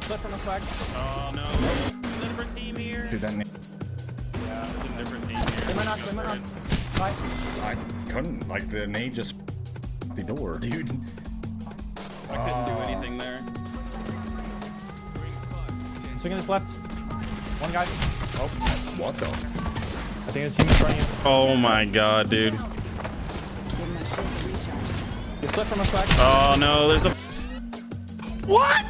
Split from a swag. Oh no. Different team here. Dude, that Yeah, it's a different team here. They might knock. Five. I couldn't, like, the nade just the door, dude. I couldn't do anything there. Swinging this left. One guy. Oh, What the? I think it's him in front of you. Oh my god, dude. You split from a swag. Oh no, there's a What?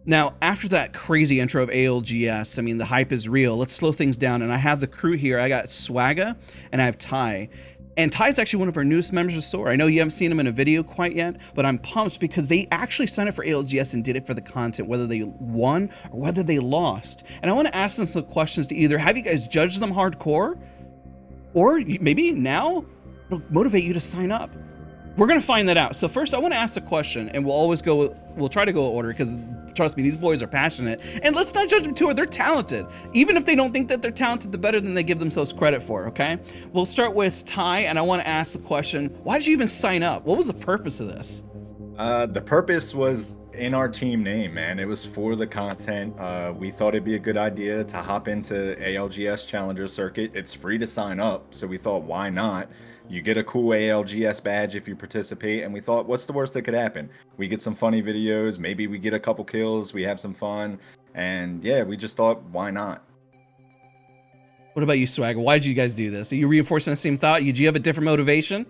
Now, after that crazy intro of ALGS, I mean, the hype is real. Let's slow things down. And I have the crew here. I got Swagga and I have Ty. And Ty's actually one of our newest members of the store. I know you haven't seen him in a video quite yet, but I'm pumped because they actually signed up for ALGS and did it for the content, whether they won or whether they lost. And I want to ask them some questions to either have you guys judge them hardcore, or maybe now it'll motivate you to sign up. We're going to find that out. So first, I want to ask a question, and we'll try to go in order because trust me, these boys are passionate. And let's not judge them too. They're talented. Even if they don't think that they're talented, the better than they give themselves credit for, okay? We'll start with Ty, and I want to ask the question, why did you even sign up? What was the purpose of this? The purpose was in our team name, man. It was for the content. We thought it'd be a good idea to hop into ALGS Challenger Circuit. It's free to sign up, so we thought, why not? You get a cool ALGS badge if you participate, and we thought, what's the worst that could happen? We get some funny videos, maybe we get a couple kills, we have some fun, and yeah, we just thought, why not? What about you, Swagger? Why did you guys do this? Are you reinforcing the same thought? Did you have a different motivation?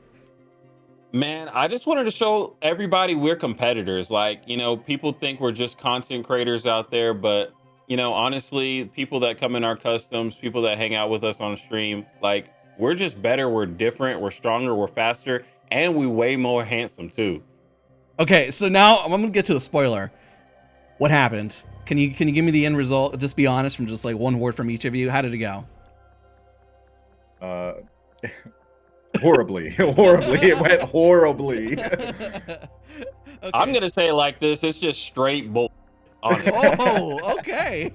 Man, I just wanted to show everybody we're competitors. Like, you know, people think we're just content creators out there, but, you know, honestly, people that come in our customs, people that hang out with us on stream, like, we're just better, we're different, we're stronger, we're faster, and we way more handsome too. Okay, so now I'm gonna get to the spoiler. What happened? Can you give me the end result? Just be honest from just like one word from each of you. How did it go? Horribly. It went horribly. Okay. I'm gonna say it like this: it's just straight bull. Oh, okay.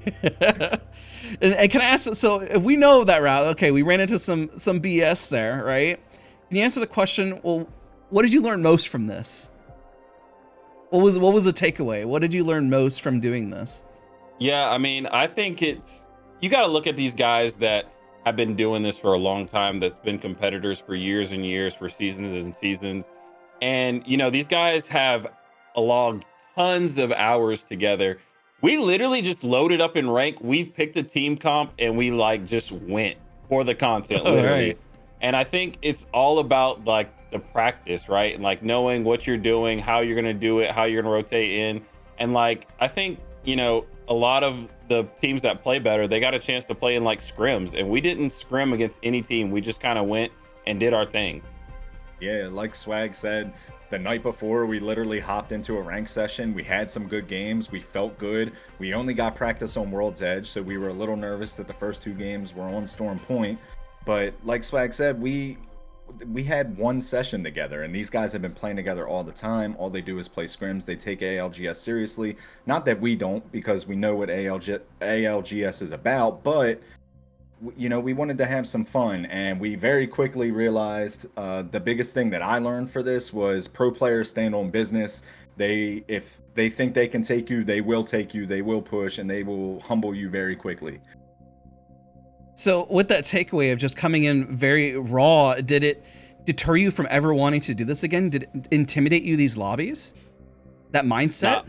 And can I ask? So if we know that route, okay, we ran into some BS there, right? Can you answer the question? Well, what did you learn most from this? What was the takeaway? What did you learn most from doing this? Yeah, I mean, I think you got to look at these guys that have been doing this for a long time, that's been competitors for years and years, for seasons and seasons. And, you know, these guys have logged tons of hours together. We literally just loaded up in rank. We picked a team comp and we like just went for the content, literally. Right. And I think it's all about like the practice, right? And like knowing what you're doing, how you're going to do it, how you're going to rotate in. And like, I think, you know, a lot of the teams that play better, they got a chance to play in like scrims, and we didn't scrim against any team. We just kind of went and did our thing. Yeah, like Swag said, the night before, we literally hopped into a rank session. We had some good games. We felt good. We only got practice on World's Edge, so we were a little nervous that the first two games were on Storm Point. But like Swag said, we had one session together, and these guys have been playing together all the time. All they do is play scrims. They take ALGS seriously. Not that we don't, because we know what ALGS is about, but you know, we wanted to have some fun, and we very quickly realized the biggest thing that I learned for this was pro players stand on business. If they think they can take you, they will take you, they will push, and they will humble you very quickly. So with that takeaway of just coming in very raw, did it deter you from ever wanting to do this again? Did it intimidate you, these lobbies? That mindset?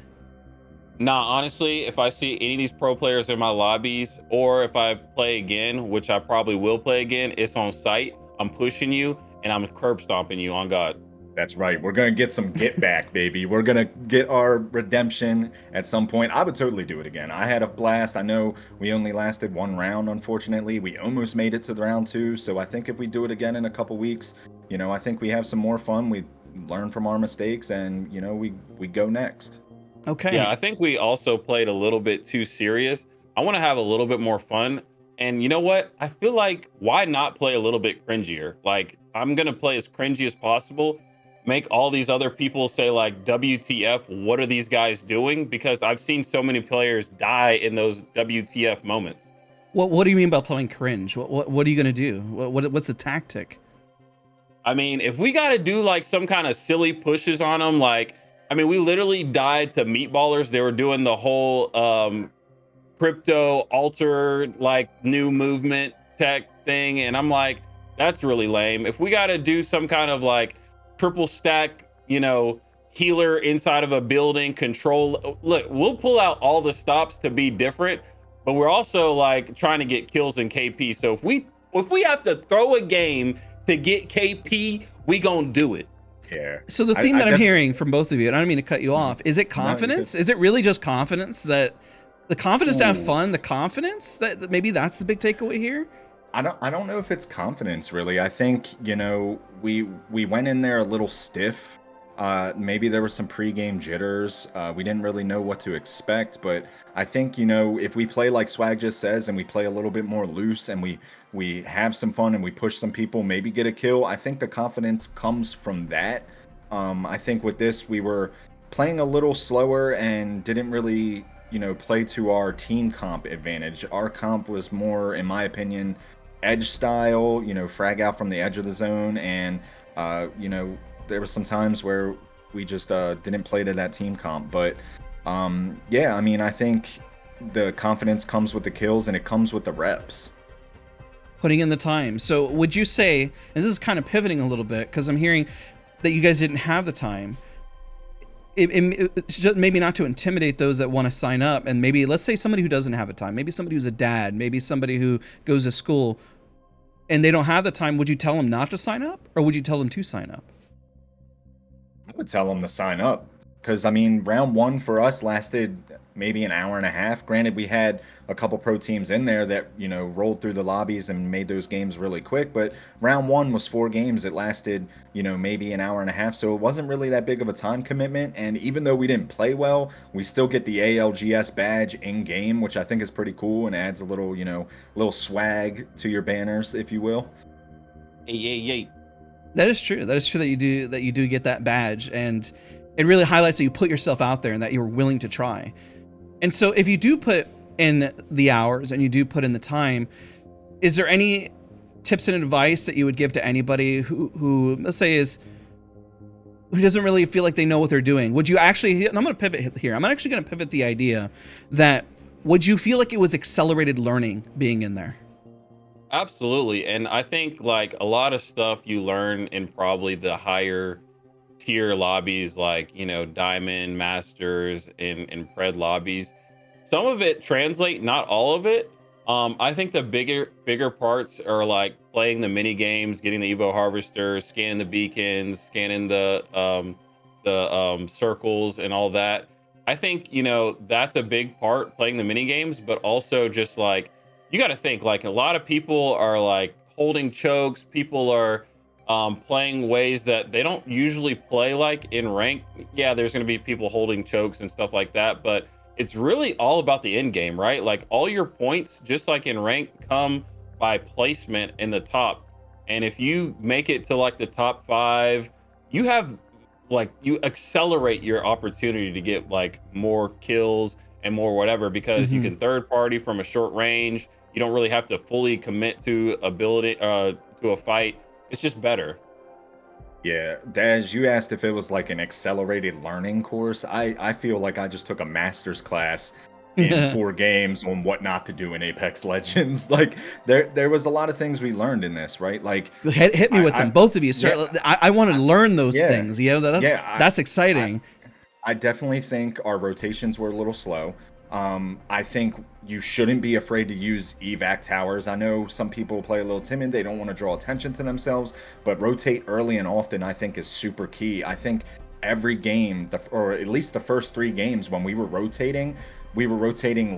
Nah, honestly, if I see any of these pro players in my lobbies, or if I play again, which I probably will play again, it's on site. I'm pushing you and I'm curb stomping you, on God. That's right. We're going to get some get back, baby. We're going to get our redemption at some point. I would totally do it again. I had a blast. I know we only lasted one round, unfortunately. We almost made it to the round 2. So I think if we do it again in a couple weeks, you know, I think we have some more fun. We learn from our mistakes, and, you know, we go next. Okay. Yeah, I think we also played a little bit too serious. I want to have a little bit more fun. And you know what? I feel like, why not play a little bit cringier? Like, I'm going to play as cringy as possible. Make all these other people say like, WTF, what are these guys doing? Because I've seen so many players die in those WTF moments. What do you mean by playing cringe? What are you going to do? What's the tactic? I mean, if we got to do like some kind of silly pushes on them, like, I mean, we literally died to meatballers. They were doing the whole crypto alter like new movement tech thing, and I'm like, that's really lame. If we got to do some kind of like triple stack, healer inside of a building control, look, we'll pull out all the stops to be different, but we're also like trying to get kills in KP. So if we have to throw a game to get KP, we gonna do it. Yeah. So the theme that I'm hearing from both of you, and I don't mean to cut you off, is it confidence? Is it really just confidence, that the confidence to have fun, the confidence that maybe that's the big takeaway here? I don't know if it's confidence really. I think, we went in there a little stiff. Maybe there were some pregame jitters. We didn't really know what to expect, but I think, if we play like Swag just says and we play a little bit more loose and we have some fun and we push some people, maybe get a kill, I think the confidence comes from that. I think with this, we were playing a little slower and didn't really, play to our team comp advantage. Our comp was more, in my opinion, edge style, frag out from the edge of the zone. And, there were some times where we just didn't play to that team comp. But yeah, I mean, I think the confidence comes with the kills and it comes with the reps. Putting in the time. So would you say, and this is kind of pivoting a little bit because I'm hearing that you guys didn't have the time. It's just maybe not to intimidate those that want to sign up, and maybe let's say somebody who doesn't have the time, maybe somebody who's a dad, maybe somebody who goes to school and they don't have the time. Would you tell them not to sign up, or would you tell them to sign up? I would tell them to sign up because, I mean, round one for us lasted maybe an hour and a half. Granted, we had a couple pro teams in there that, rolled through the lobbies and made those games really quick. But round one was 4 games. It lasted, maybe an hour and a half. So it wasn't really that big of a time commitment. And even though we didn't play well, we still get the ALGS badge in game, which I think is pretty cool and adds a little, little swag to your banners, if you will. Hey. That is true. That is true that you do get that badge, and it really highlights that you put yourself out there and that you're willing to try. And so if you do put in the hours and you do put in the time, is there any tips and advice that you would give to anybody who let's say who doesn't really feel like they know what they're doing? Would you actually, and I'm going to pivot here. I'm actually going to pivot the idea that would you feel like it was accelerated learning being in there? Absolutely. And I think like a lot of stuff you learn in probably the higher tier lobbies, like, Diamond, Masters, and Pred lobbies. Some of it translate, not all of it. I think the bigger parts are like playing the mini games, getting the Evo Harvester, scanning the beacons, scanning the circles and all that. I think, that's a big part, playing the mini games, but also just like, you got to think like a lot of people are like holding chokes. People are playing ways that they don't usually play like in rank. Yeah, there's going to be people holding chokes and stuff like that, but it's really all about the end game, right? Like all your points, just like in rank, come by placement in the top. And if you make it to like the top 5, you have like, you accelerate your opportunity to get like more kills and more whatever, because you can third party from a short range. You don't really have to fully commit to ability to a fight. It's just better. Yeah, Daz, you asked if it was like an accelerated learning course. I feel like I just took a master's class in 4 games on what not to do in Apex Legends. Like there was a lot of things we learned in this, right? Like hit me with them, both of you, sir. Yeah, I want to learn those things. That's exciting. I definitely think our rotations were a little slow. I think you shouldn't be afraid to use evac towers. I know some people play a little timid. They don't want to draw attention to themselves, but rotate early and often, I think, is super key. I think every game, or at least the first 3 games when we were rotating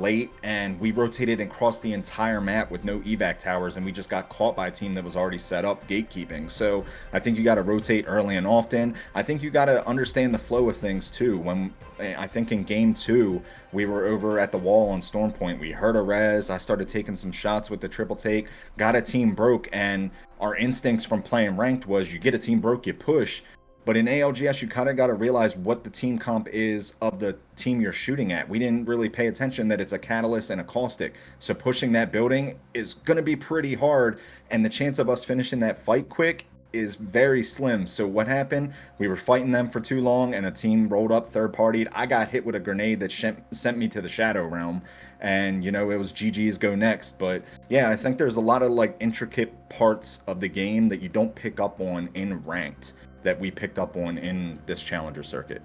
late, and we rotated across the entire map with no evac towers, and we just got caught by a team that was already set up gatekeeping. So I think you got to rotate early and often. I think you got to understand the flow of things too. When I think in game 2, we were over at the wall on Storm Point. We heard a res. I started taking some shots with the triple take, got a team broke, and our instincts from playing ranked was you get a team broke, you push. But in ALGS, you kind of got to realize what the team comp is of the team you're shooting at. We didn't really pay attention that it's a Catalyst and a Caustic. So pushing that building is going to be pretty hard. And the chance of us finishing that fight quick is very slim. So what happened? We were fighting them for too long, and a team rolled up, third partied. I got hit with a grenade that sent me to the Shadow Realm, and it was GG's go next. But yeah, I think there's a lot of like intricate parts of the game that you don't pick up on in ranked that we picked up on in this Challenger circuit.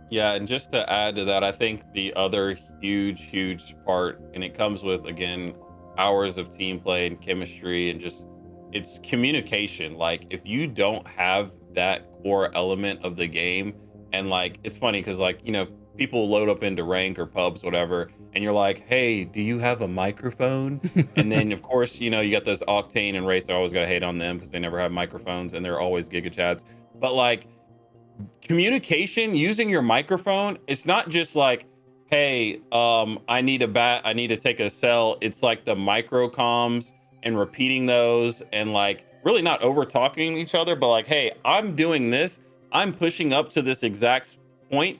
Yeah, and just to add to that, I think the other huge part, and it comes with, again, hours of team play and chemistry and just it's communication. Like, if you don't have that core element of the game, and like, it's funny because, like, people load up into rank or pubs, whatever, and you're like, hey, do you have a microphone? And then, of course, you got those Octane and Race. I always got to hate on them because they never have microphones and they're always Giga Chads. But like, communication using your microphone, it's not just like, hey, I need a bat, I need to take a cell. It's like the micro comms and repeating those and like really not over talking each other, but like, hey, I'm doing this, I'm pushing up to this exact point,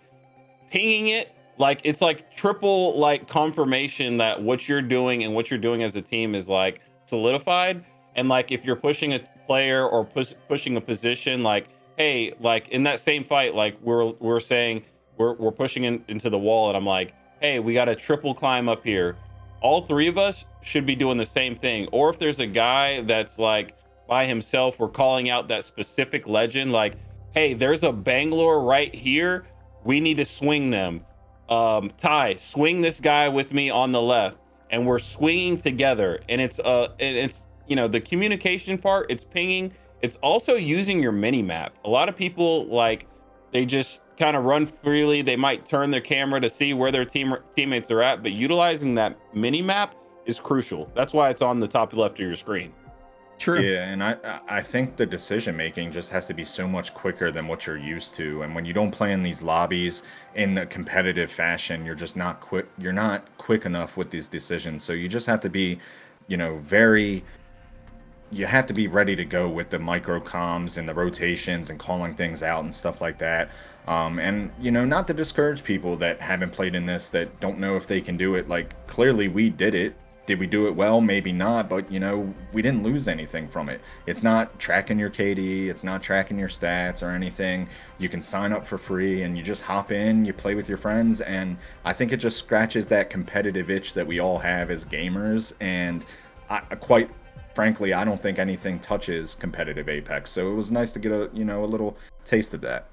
pinging it. Like, it's like triple like confirmation that what you're doing and what you're doing as a team is like solidified. And like, if you're pushing a player or pushing a position, like, hey, like in that same fight, like we're saying we're pushing into the wall, and I'm like, hey, we got a triple climb up here. All three of us should be doing the same thing. Or if there's a guy that's like by himself, we're calling out that specific legend, like, hey, there's a Bangalore right here. We need to swing them. Ty, swing this guy with me on the left, and we're swinging together. And it's the communication part. It's pinging. It's also using your mini map. A lot of people, like, they just kind of run freely. They might turn their camera to see where their teammates are at, but utilizing that mini map is crucial. That's why it's on the top left of your screen. True. Yeah, and I think the decision making just has to be so much quicker than what you're used to. And when you don't play in these lobbies in the competitive fashion, you're just not quick. You're not quick enough with these decisions. So you just have to be, you have to be ready to go with the micro comms and the rotations and calling things out and stuff like that. And not to discourage people that haven't played in this, that don't know if they can do it. Like, clearly we did it. Did we do it well? Maybe not, but we didn't lose anything from it. It's not tracking your KD, it's not tracking your stats or anything. You can sign up for free and you just hop in, you play with your friends, and I think it just scratches that competitive itch that we all have as gamers. And quite frankly, I don't think anything touches competitive Apex. So it was nice to get a little taste of that.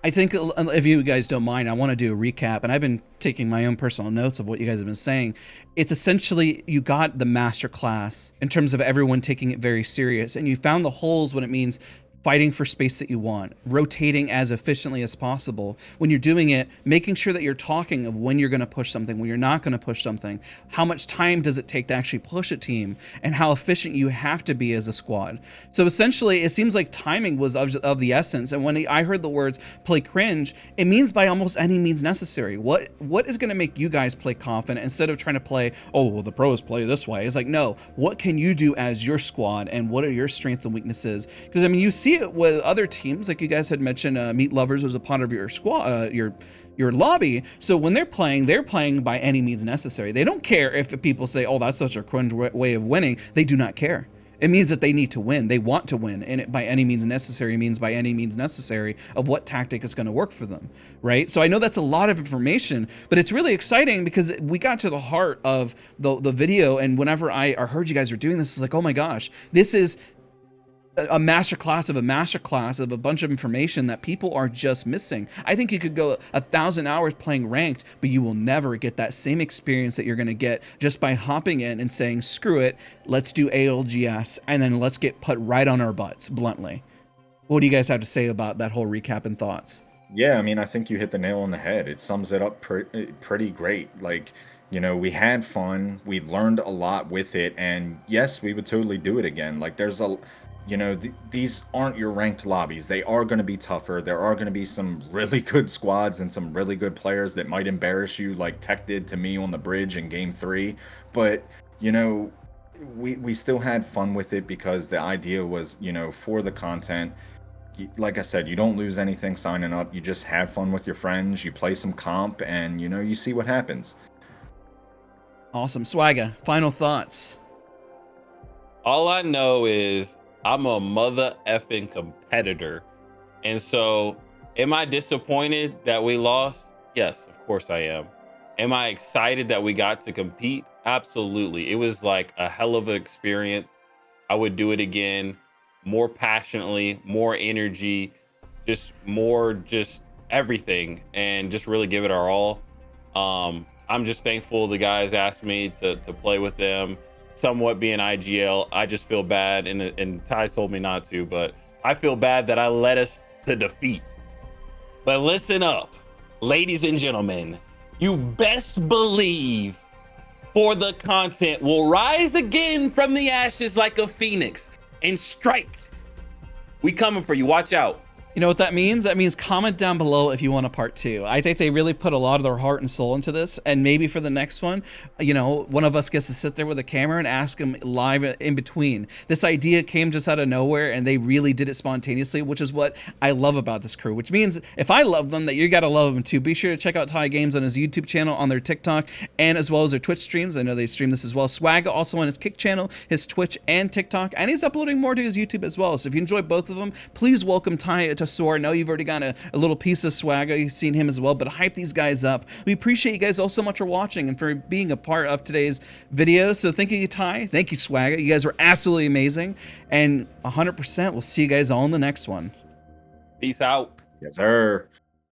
I think, if you guys don't mind, I want to do a recap, and I've been taking my own personal notes of what you guys have been saying. It's essentially, you got the master class in terms of everyone taking it very serious, and you found the holes when it means fighting for space that you want, rotating as efficiently as possible. When you're doing it, making sure that you're talking of when you're going to push something, when you're not going to push something, how much time does it take to actually push a team, and how efficient you have to be as a squad. So essentially, it seems like timing was of the essence. And when I heard the words play cringe, it means by almost any means necessary. What is going to make you guys play confident instead of trying to play, oh, well, the pros play this way? It's like, no, what can you do as your squad, and what are your strengths and weaknesses? Because, I mean, you see it with other teams, like you guys had mentioned. Meat Lovers was a part of your squad, your lobby. So when they're playing by any means necessary. They don't care if people say, oh, that's such a cringe way of winning. They do not care. It means that they need to win. They want to win, and it by any means necessary means by any means necessary of what tactic is going to work for them, right? So I know that's a lot of information, but it's really exciting because we got to the heart of the video, and whenever I heard you guys were doing this, it's like, oh my gosh, this is a masterclass of a masterclass of a bunch of information that people are just missing. I think you could go 1,000 hours playing ranked, but you will never get that same experience that you're going to get just by hopping in and saying, screw it, let's do ALGS, and then let's get put right on our butts, bluntly. What do you guys have to say about that whole recap and thoughts? Yeah, I mean, I think you hit the nail on the head. It sums it up pretty great. Like, we had fun, we learned a lot with it, and yes, we would totally do it again. Like, there's these aren't your ranked lobbies. They are going to be tougher. There are going to be some really good squads and some really good players that might embarrass you, like Tech did to me on the bridge in game 3. But, we still had fun with it because the idea was, for the content. Like I said, you don't lose anything signing up. You just have fun with your friends. You play some comp, and, you see what happens. Awesome. Swagga, final thoughts. All I know is I'm a mother effing competitor. And so, am I disappointed that we lost? Yes, of course I am. Am I excited that we got to compete? Absolutely. It was like a hell of an experience. I would do it again, more passionately, more energy, just everything, and just really give it our all. I'm just thankful the guys asked me to play with them. Somewhat being IGL, I just feel bad, and Ty told me not to, but I feel bad that I led us to defeat. But listen up, ladies and gentlemen, you best believe for the content will rise again from the ashes like a phoenix and strike. We coming for you. Watch out. You know what that means? That means comment down below if you want a part 2. I think they really put a lot of their heart and soul into this, and maybe for the next one, you know, one of us gets to sit there with a camera and ask them live in between. This idea came just out of nowhere, and they really did it spontaneously, which is what I love about this crew, which means if I love them, that you gotta love them too. Be sure to check out Ty Games on his YouTube channel, on their TikTok, and as well as their Twitch streams. I know they stream this as well. Swag also on his Kick channel, his Twitch and TikTok, and he's uploading more to his YouTube as well. So if you enjoy both of them, please welcome Ty to Soar. I know you've already got a little piece of Swagger, you've seen him as well, but hype these guys up. We appreciate you guys all so much for watching and for being a part of today's video. So thank you, Ty. Thank you, Swagger. You guys were absolutely amazing. And 100%, we'll see you guys all in the next one. Peace out. Yes, sir.